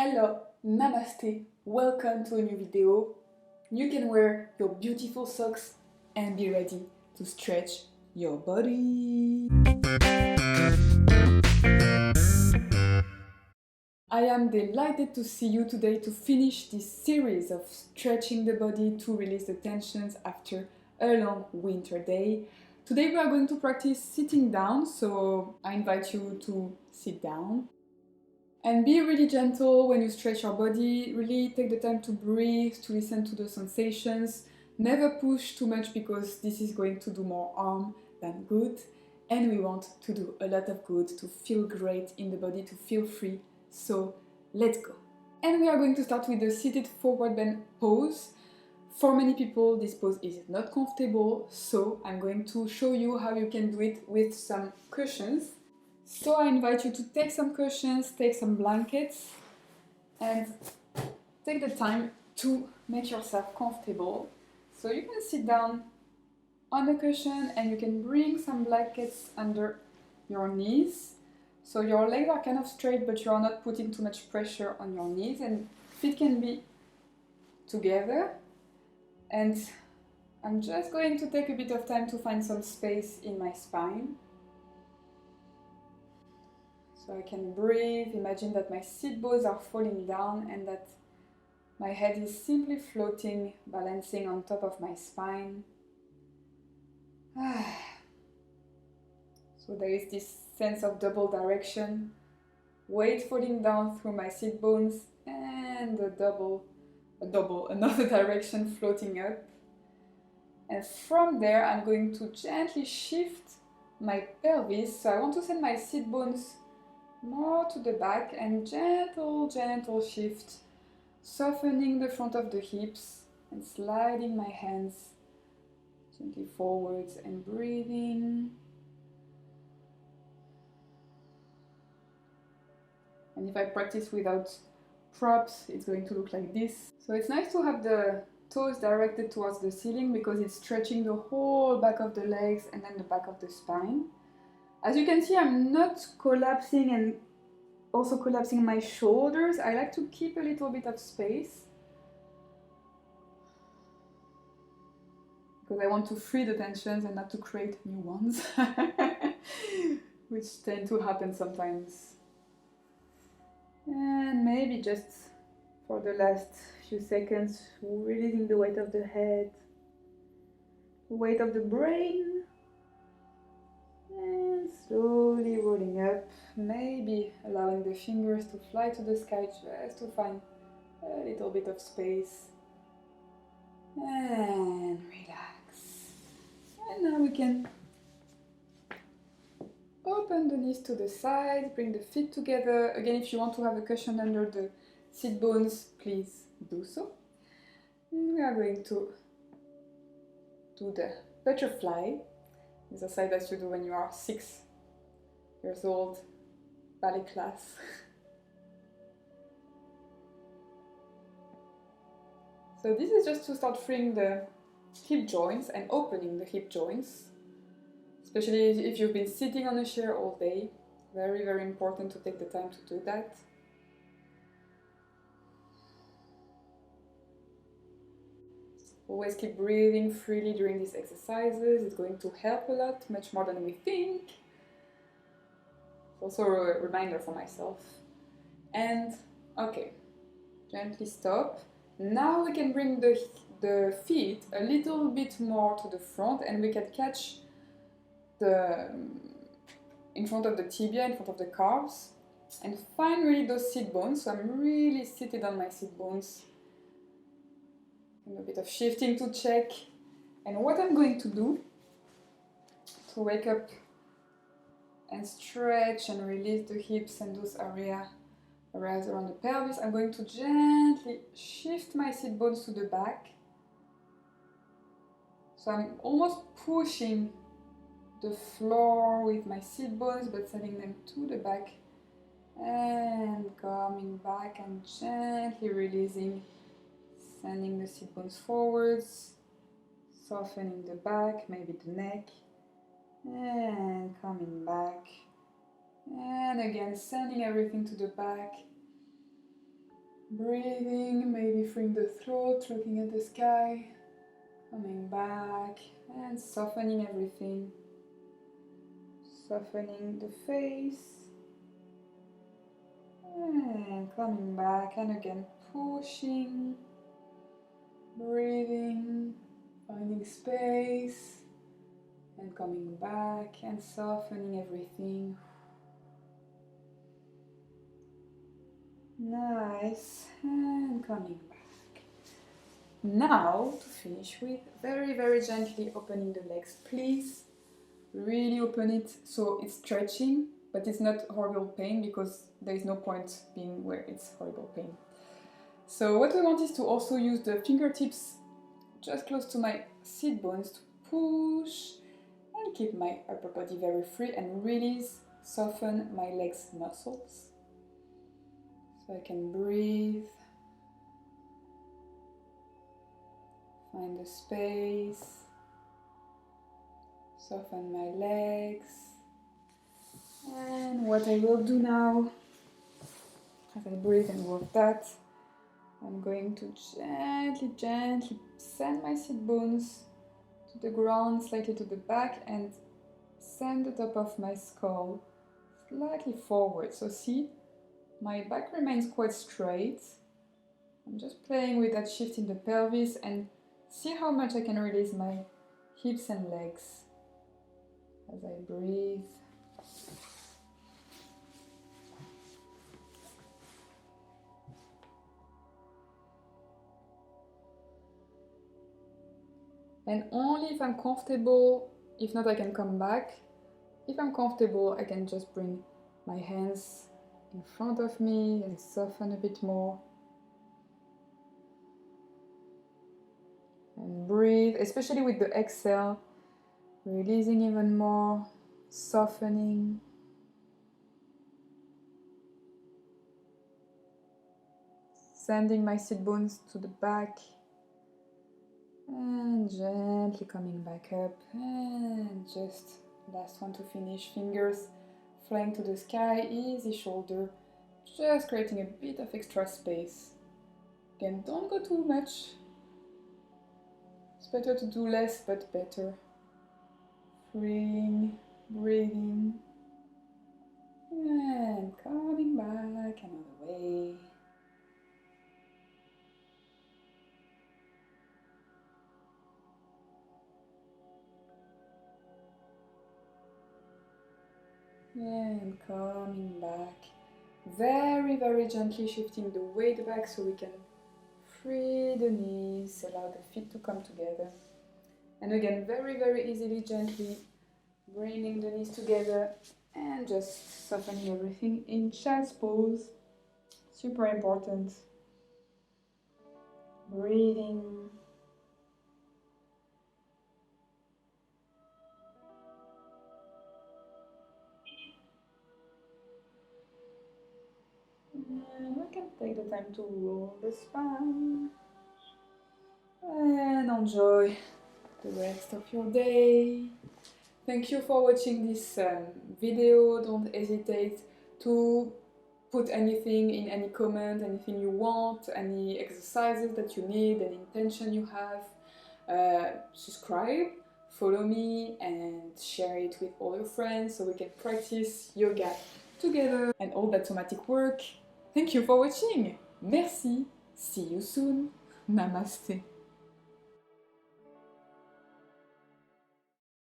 Hello, Namaste, welcome to a new video. You can wear your beautiful socks and be ready to stretch your body. I am delighted to see you today to finish this series of stretching the body to release the tensions after a long winter day. Today we are going to practice sitting down, so I invite you to sit down. And be really gentle when you stretch your body, really take the time to breathe, to listen to the sensations. Never push too much because this is going to do more harm than good. And we want to do a lot of good, to feel great in the body, to feel free. So let's go. And we are going to start with the seated forward bend pose. For many people this pose is not comfortable, so I'm going to show you how you can do it with some cushions. So I invite you to take some cushions, take some blankets, and take the time to make yourself comfortable. So you can sit down on the cushion and you can bring some blankets under your knees. So your legs are kind of straight, but you are not putting too much pressure on your knees, and feet can be together. And I'm just going to take a bit of time to find some space in my spine. So I can breathe, imagine that my sit bones are falling down and that my head is simply floating, balancing on top of my spine. So there is this sense of double direction, weight falling down through my sit bones and another direction floating up. And from there I'm going to gently shift my pelvis, so I want to send my sit bones more to the back and gentle shift, softening the front of the hips and sliding my hands gently forwards and breathing. And if I practice without props, it's going to look like this. So it's nice to have the toes directed towards the ceiling because it's stretching the whole back of the legs and then the back of the spine. As you can see, I'm not collapsing and also collapsing my shoulders. I like to keep a little bit of space because I want to free the tensions and not to create new ones, which tend to happen sometimes. And maybe just for the last few seconds, releasing the weight of the head, the weight of the brain. And slowly rolling up, maybe allowing the fingers to fly to the sky just to find a little bit of space. And relax. And now we can open the knees to the side, bring the feet together. Again, if you want to have a cushion under the sit bones, please do so. And we are going to do the butterfly. Exercise that you do when you are 6 years old, ballet class. So this is just to start freeing the hip joints and opening the hip joints, especially if you've been sitting on a chair all day. Very, very important to take the time to do that. Always keep breathing freely during these exercises. It's going to help a lot, much more than we think. It's also a reminder for myself. And okay, gently stop. Now we can bring the feet a little bit more to the front and we can catch in front of the tibia, in front of the calves, and find really those sit bones. So I'm really seated on my sit bones. And a bit of shifting to check. And what I'm going to do to wake up and stretch and release the hips and those areas around the pelvis, I'm going to gently shift my sit bones to the back. So I'm almost pushing the floor with my sit bones, but sending them to the back and coming back and gently releasing. Sending the sit bones forwards, softening the back, maybe the neck, and coming back. And again, sending everything to the back. Breathing, maybe freeing the throat, looking at the sky, coming back and softening everything. Softening the face and coming back, and again pushing, breathing, finding space and coming back and softening everything. Nice, and coming back. Now to finish with very gently opening the legs. Please really open it so it's stretching, but it's not horrible pain, because there is no point being where it's horrible pain. So what we want is to also use the fingertips just close to my sit bones to push and keep my upper body very free and release, soften my legs muscles. So I can breathe, find the space, soften my legs. And what I will do now, as I breathe and work that, I'm going to gently send my sit bones to the ground, slightly to the back, and send the top of my skull slightly forward. So see, my back remains quite straight. I'm just playing with that shift in the pelvis, and see how much I can release my hips and legs as I breathe. And only if I'm comfortable, if not I can come back. If I'm comfortable, I can just bring my hands in front of me and soften a bit more. And breathe, especially with the exhale, releasing even more, softening. Sending my sit bones to the back. And gently coming back up, and just last one to finish, fingers flying to the sky, easy shoulder, just creating a bit of extra space. Again, don't go too much, it's better to do less but better. Freeing, breathing, and coming back another way. And coming back, very gently shifting the weight back so we can free the knees, allow the feet to come together. And again, very easily, gently bringing the knees together and just softening everything in child's pose. Super important. Breathing. And we can take the time to roll the spine and enjoy the rest of your day. Thank you for watching this video. Don't hesitate to put anything in any comment, anything you want, any exercises that you need, any intention you have. Subscribe, follow me, and share it with all your friends so we can practice yoga together and all that somatic work. Thank you for watching. Merci. See you soon. Namaste.